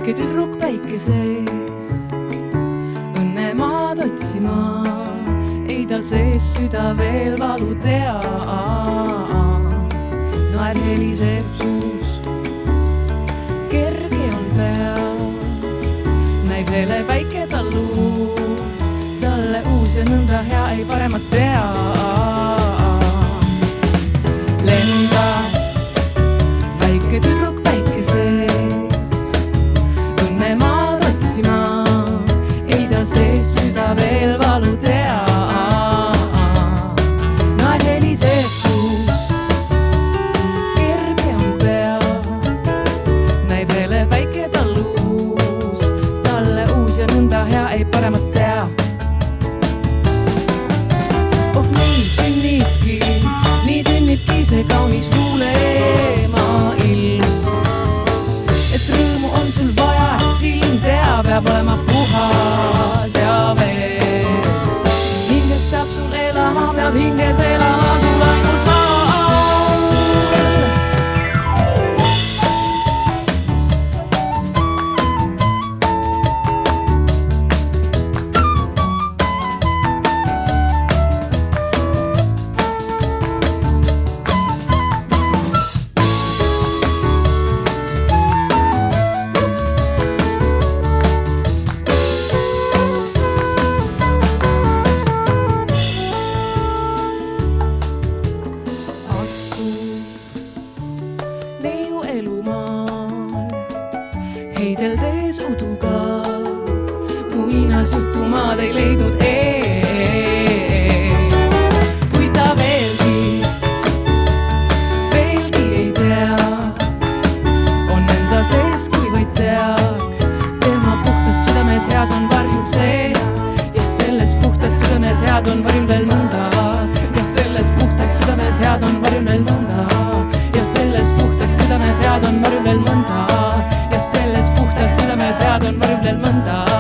väike tüdruk päike sees, õnnemaad otsima, ei tal sees süda veel valu tea. Naer heliseb suus, kerge on pea, näib hele väike tallus, talle uus ja nõnda hea ei paremat tea. Lendab väike tüdruk päike sees, õnnemaad otsima, ei tal sees süda veel valu tea. Naer heliseb suus, kerge on pea, näib hele väike tallus, talle uus ja nõnda hea ei paremat tea. Oh nii sünnibki see kaunis kuulema ilm, et rõõmu on sul vaja, silm tea peab olema puhas ja veel. Hinges peab sul elama, peab hinges elama sul ainult laul. Neiu elumaal, heideldes uduga, muinasjutumaad ei leidnud eest. Kui ta veelgi ei tea, on enda sees, kui vaid teaks, tema puhtas südames heas on varjul see. Ja selles puhtas südames head on varjul veel mõnda, ja selles puhtas südames head on varjul veel mõnda. Ja selles puhtas südames head on varjul veel mõnda, ja selles puhtas südames head on varjul veel mõnda.